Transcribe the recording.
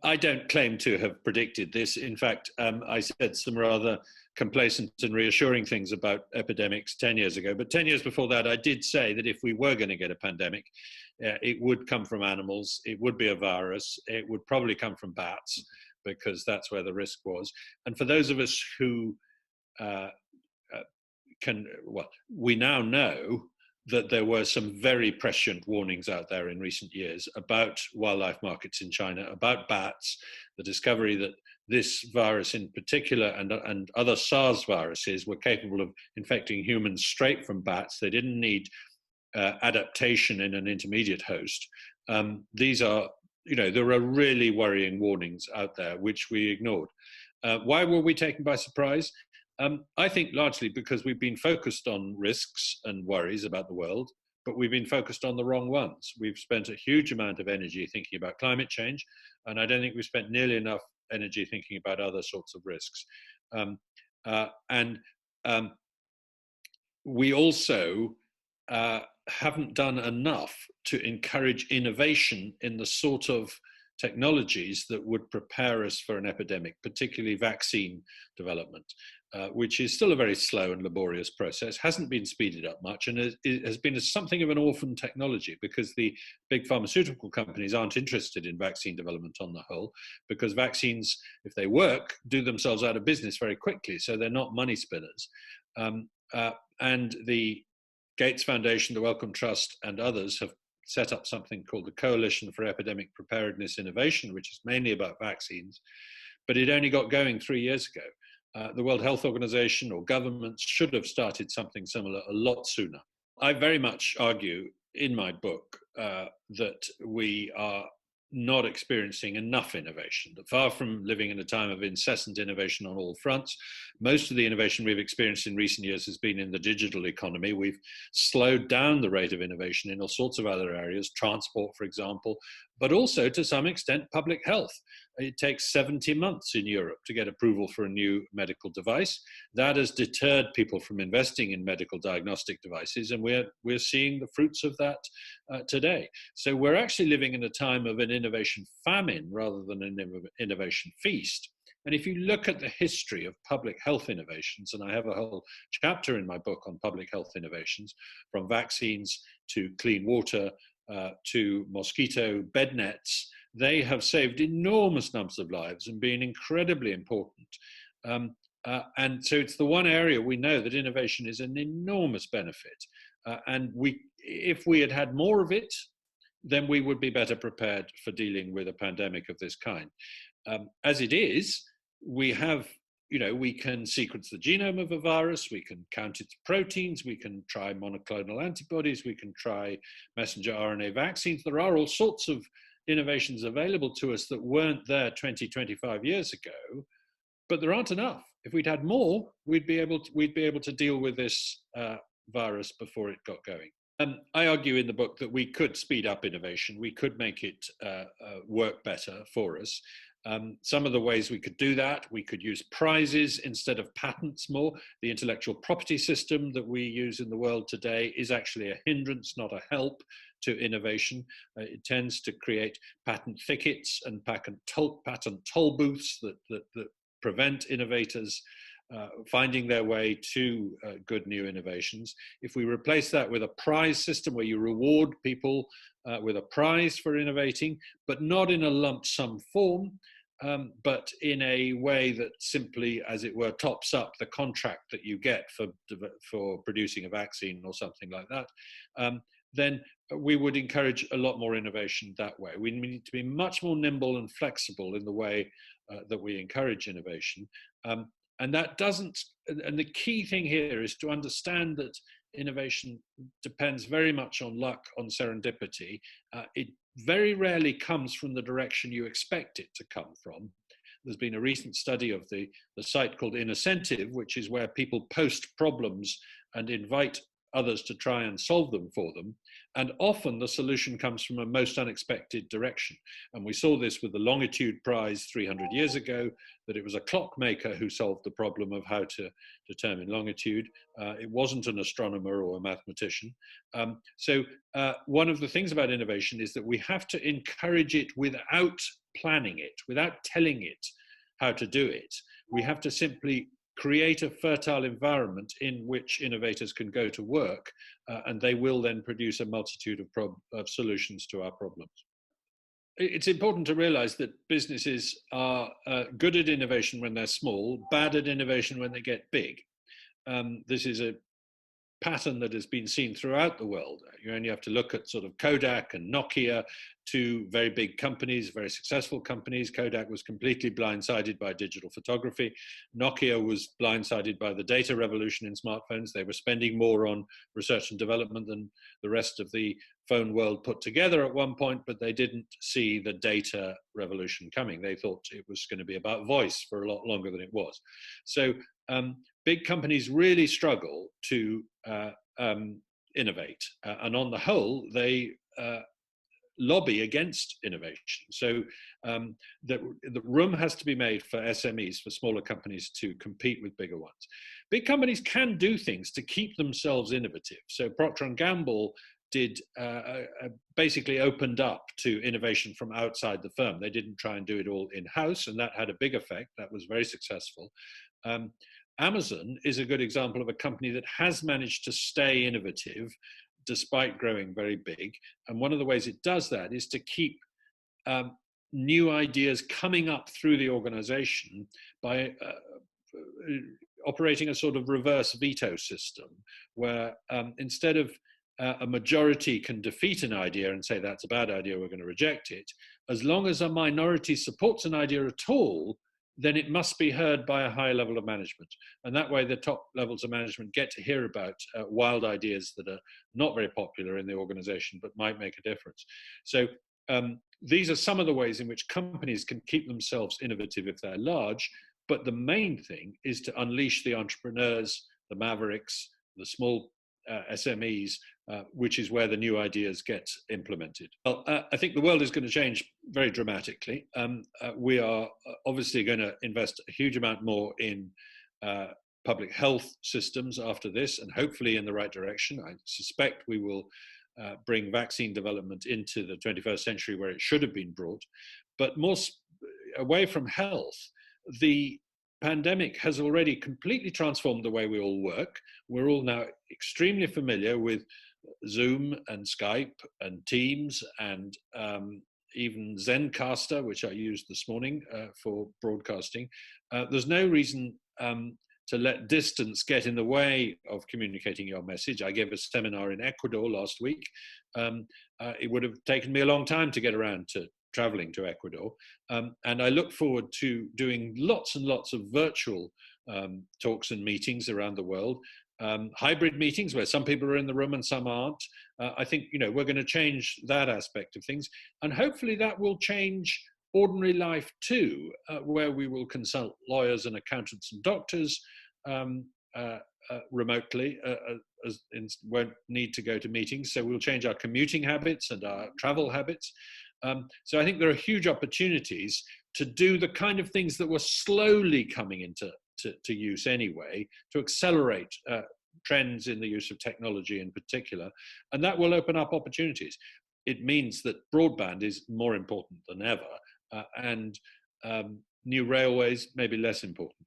I don't claim to have predicted this. In fact, I said some rather complacent and reassuring things about epidemics 10 years ago. But 10 years before that, I did say that if we were going to get a pandemic, it would come from animals. It would be a virus. It would probably come from bats, because that's where the risk was. And for those of us who we now know that there were some very prescient warnings out there in recent years about wildlife markets in China, about bats, the discovery that this virus in particular and other SARS viruses were capable of infecting humans straight from bats. They didn't need adaptation in an intermediate host. These are, there are really worrying warnings out there, which we ignored. Why were we taken by surprise? I think largely because we've been focused on risks and worries about the world, but we've been focused on the wrong ones. We've spent a huge amount of energy thinking about climate change, and I don't think we've spent nearly enough energy thinking about other sorts of risks. We also haven't done enough to encourage innovation in the sort of technologies that would prepare us for an epidemic, particularly vaccine development, which is still a very slow and laborious process, hasn't been speeded up much, and it has been something of an orphan technology because the big pharmaceutical companies aren't interested in vaccine development on the whole, because vaccines, if they work, do themselves out of business very quickly, so they're not money spinners. And the Gates Foundation, the Wellcome Trust, and others have set up something called the Coalition for Epidemic Preparedness Innovation, which is mainly about vaccines, but it only got going 3 years ago. The World Health Organization or governments should have started something similar a lot sooner. I very much argue in my book that we are not experiencing enough innovation, that far from living in a time of incessant innovation on all fronts, most of the innovation we've experienced in recent years has been in the digital economy. We've slowed down the rate of innovation in all sorts of other areas, transport, for example, but also to some extent public health. It takes 70 months in Europe to get approval for a new medical device. That has deterred people from investing in medical diagnostic devices, and we're seeing the fruits of that today. So we're actually living in a time of an innovation famine rather than an innovation feast. And if you look at the history of public health innovations, and I have a whole chapter in my book on public health innovations, from vaccines to clean water to mosquito bed nets, they have saved enormous numbers of lives and been incredibly important. And so it's the one area we know that innovation is an enormous benefit. And if we had had more of it, then we would be better prepared for dealing with a pandemic of this kind. As it is, we can sequence the genome of a virus, we can count its proteins, we can try monoclonal antibodies, we can try messenger RNA vaccines. There are all sorts of innovations available to us that weren't there 20, 25 years ago, but there aren't enough. If we'd had more, we'd be able to deal with this virus before it got going. I argue in the book that we could speed up innovation. We could make it work better for us. Some of the ways we could do that, we could use prizes instead of patents more. The intellectual property system that we use in the world today is actually a hindrance, not a help to innovation. It tends to create patent thickets and patent toll booths that prevent innovators finding their way to good new innovations. If we replace that with a prize system where you reward people with a prize for innovating, but not in a lump sum form, but in a way that simply, as it were, tops up the contract that you get for producing a vaccine or something like that, then we would encourage a lot more innovation that way. We need to be much more nimble and flexible in the way that we encourage innovation. And the key thing here is to understand that innovation depends very much on luck, on serendipity. It very rarely comes from the direction you expect it to come from. There's been a recent study of the site called Innocentive, which is where people post problems and invite others to try and solve them for them. And often the solution comes from a most unexpected direction. And we saw this with the Longitude Prize 300 years ago, that it was a clockmaker who solved the problem of how to determine longitude. It wasn't an astronomer or a mathematician. So one of the things about innovation is that we have to encourage it without planning it, without telling it how to do it. We have to simply create a fertile environment in which innovators can go to work, and they will then produce a multitude of solutions to our problems. It's important to realize that businesses are good at innovation when they're small, bad at innovation when they get big. This is a pattern that has been seen throughout the world. You only have to look at sort of Kodak and Nokia, two very big companies, very successful companies. Kodak was completely blindsided by digital photography. Nokia was blindsided by the data revolution in smartphones. They were spending more on research and development than the rest of the phone world put together at one point, but they didn't see the data revolution coming. They thought it was going to be about voice for a lot longer than it was. So big companies really struggle to innovate, and on the whole, they lobby against innovation. So the room has to be made for SMEs, for smaller companies, to compete with bigger ones. Big companies can do things to keep themselves innovative. So Procter & Gamble did basically opened up to innovation from outside the firm. They didn't try and do it all in-house, and that had a big effect. That was very successful. Amazon is a good example of a company that has managed to stay innovative despite growing very big. And one of the ways it does that is to keep new ideas coming up through the organization by operating a sort of reverse veto system, where instead of a majority can defeat an idea and say that's a bad idea, we're going to reject it, as long as a minority supports an idea at all, then it must be heard by a high level of management. And that way the top levels of management get to hear about wild ideas that are not very popular in the organization but might make a difference. So these are some of the ways in which companies can keep themselves innovative if they're large, but the main thing is to unleash the entrepreneurs, the mavericks, the small SMEs, which is where the new ideas get implemented. Well, I think the world is going to change very dramatically. We are obviously going to invest a huge amount more in public health systems after this, and hopefully in the right direction. I suspect we will bring vaccine development into the 21st century where it should have been brought. But more away from health, the pandemic has already completely transformed the way we all work. We're all now extremely familiar with Zoom and Skype and Teams and even Zencaster, which I used this morning for broadcasting. There's no reason to let distance get in the way of communicating your message. I gave a seminar in Ecuador last week. It would have taken me a long time to get around to traveling to Ecuador. And I look forward to doing lots and lots of virtual talks and meetings around the world, hybrid meetings where some people are in the room and some aren't. I think, we're going to change that aspect of things. And hopefully that will change ordinary life too, where we will consult lawyers and accountants and doctors remotely, won't need to go to meetings. So we'll change our commuting habits and our travel habits. So I think there are huge opportunities to do the kind of things that were slowly coming into use anyway, to accelerate trends in the use of technology in particular, and that will open up opportunities. It means that broadband is more important than ever, and new railways may be less important.